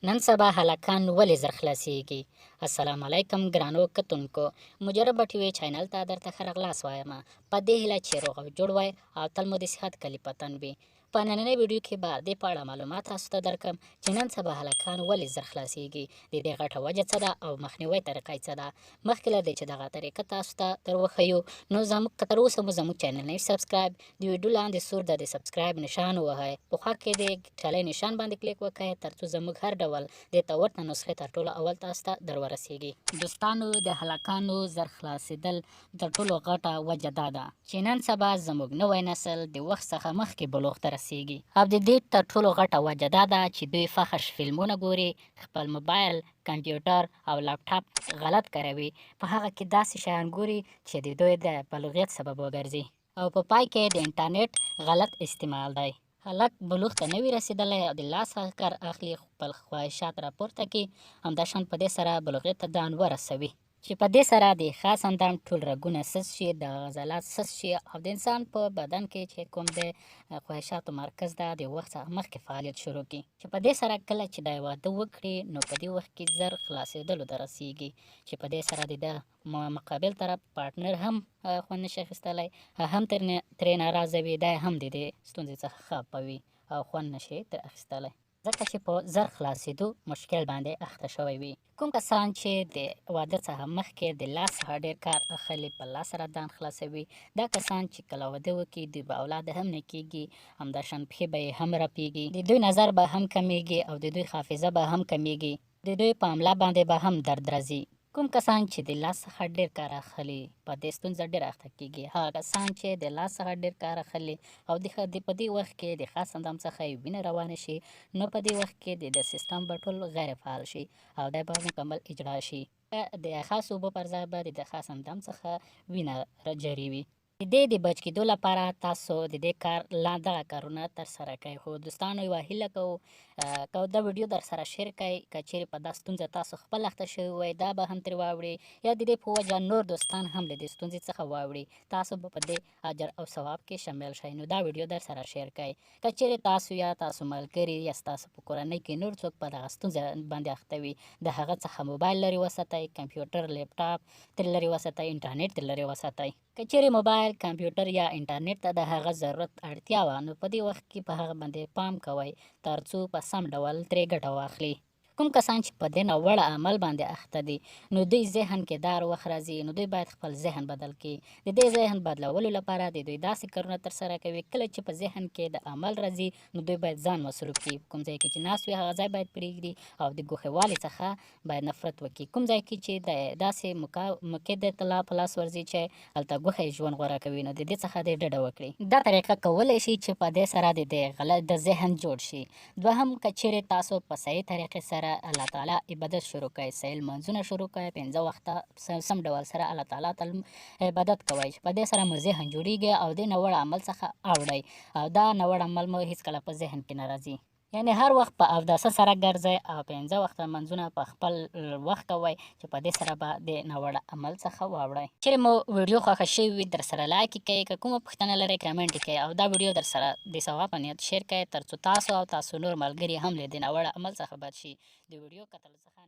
نن سبا هلکان ولې زر خلاصیږي؟ السلام علیکم ګرانو کتونکو. مجربه ټي وي چینل ته درته ښه راغلاست وایم په دې هیله چې روغ او جوړ وای او تل مو د صحت کلي په تن وي. په نننۍ ویډیو کې به دې په اړه معلومات تاسو ته درکړم چې نن سبا هلکان ولې زر خلاصیږي، د دې غټه وجه څه ده او مخنیوي طریقه یې څه ده. مخکې له دې چې دغه طریقه تاسو ته در وښیو نو زموږ که تر اوسه مو زموږ چینل نه سبسکرایب، د ویډیو لاندې سور د سبسکرایب نشان ووهئ، په خوا کې د ټلۍ نشان باندې کلیک وکړئ ترڅو زموږ هر ډول دې ته ورته نسخې تر ټولو اول تاسو ته در ورسیږي. دوستانو، د هلکانو زر خلاصېدل تر ټولو غټه وجه دا ده چې نن سبا زموږ نوی نسل د وخت څخه مخکې بلوغ ته رسیږي او د دې تر ټولو غټه وجه دا ده چې دوی فحش فلمونه ګوري، خپل موبایل، کمپیوټر او لپټاپ غلط کاروي، په هغه کې داسې شیان ګوري چې د دوی د بلوغیت سبب وګرځي او په پای کې د انټرنیټ غلط استعمال دی. هلک بلوغ ته نه وي رسېدلی او د لاسه کار اخلي، خپل خواهشات راپورته کړي، همداشان په دې سره بلوغیت ته ځان ورسوي چې په دې سره د خاص اندام ټول رګونه سست شي، د عضلات سست شي او د انسان په بدن کې چې کوم د خواهشاتو مرکز ده د وخت څخه مخکې فعالیت شروع کړي، چې په دې سره کله چې دی واده وکړي نو په دې وخت کې زر خلاصېدلو ته رسیږي چې په دې سره د ده مقابل طرف پارټنر هم خوند نشي اخیستلی، هم ترې ناراضه وي، دی هم د دې ستونزې څخه خفه وي او خوند نشي ترې اخیستلی، ځکه چې په زر خلاصېدو مشکل باندې اخته شوی وي. کوم کسان چې د واده څخه مخکې د لاس څخه ډېر کار اخلي، په لاس سره ځان خلاصوي، دا کسان چې کله واده وکړي دوی به اولاد هم نه کېږي، همداشان پښې به یې هم رپېږي، د دوی نظر به هم کمیږي او د دوی حافظه به هم کمیږي، د دوی په ملا باندې به هم درد راځي. کوم کسان چې د لاس څخه ډېر کار اخلي په دې ستونزه ډېر اخته کېږي، هغه کسان چې د لاس څخه ډېر کار اخلي او په دې وخت کې د خاص اندام څخه یې وینه روانه شي، نو په دې وخت کې د سیستم به ټول غیر فعال شي او دی به مکمل اجرا شي. د خاصو اوبو پر ځای به د خاص اندام څخه وینه جاري وي. د دې د بچ کېدو لپاره تاسو د دې کار دغه کارونه ترسره کوئ. خو دوستانو یوه هیله کوو که دا ویډیو در سره شیر کړئ، که چیرې په دا ستونزه تاسو خپل اخته شوي وئ دا به هم ترې واوړي یا د دې په وجه نور دوستان هم له دې ستونزې څخه واوړي، تاسو به په دې اجر او ثواب کې شامل شئ. نو دا ویډیو در سره شیر کړئ. که چیرې تاسو یا تاسو ملګري یا ستاسو په کورنۍ کې نور څوک په دغه ستونزه باندې اخته وي، د هغه څخه موبایل لرې وساتئ، کمپیوټر، لیپټاپ ترې لرې وساتئ، انټرنیټ ترې لرې وساتئ. که چیرې موبایل، کمپیوټر یا انټرنیټ ته د هغه ضرورت اړتیا وه نو په دې وخت کې په هغه باندې پام کوئ ترڅو په سم ډول ترې ګټه واخلي. کوم کسان چې په دې ناوړه عمل باندې اخته دي نو دوی ذهن کې دا وخت راځي نو دوی باید خپل ذهن بدل کړي. د دې ذهن بدلولو لپاره د دوی داسې کارونه ترسره کوي، کله چې په ذهن کې د عمل راځي نو دوی باید ځان مصروف کړي، کوم ځای کې چې ناست وي هغه ځای باید پرېږدي او د ګوښې والي څخه باید نفرت وکړي. کوم ځای کې چې د داسې موقع د طلا په لاس ورځي چې هلته ګوښه ژوند غوره کوي نو د دې څخه دې ډډه وکړي. دا طریقه کولی شي چې په دې سره د غلط د ذهن جوړ شي. دوهم، که چیرې تاسو په صحیح طریقې سره الله تعالی عبادت شروع کړئ، صحیح لمونځونه شروع کړئ، 5 وخته سم ډول سره الله تعالی ته عبادت کوئ، په دې سره مو ذهن جوړیږي او دې ناوړه عمل څخه اوړئ او دا ناوړه عمل مو هیڅکله په ذهن کې نه راځي. یعنې هر وخت په اوداسه سره ګرځئ او 5 وخته لمونځونه په خپل وخت کوئ چې په دې سره به د ناوړه عمل څخه واوړئ. چیرې مو ویډیو خوښه شوې وي در سره لایک یې کړئ، که کومه پوښتنه لرئ کمنټ یې کړئ او دا ویډیو در سره د ثواب په نیت شیر کړئ ترڅو تاسو او تاسو نور ملګري هم له دې ناوړه عمل څخه بچ شي. د ویډیو کتلو څخه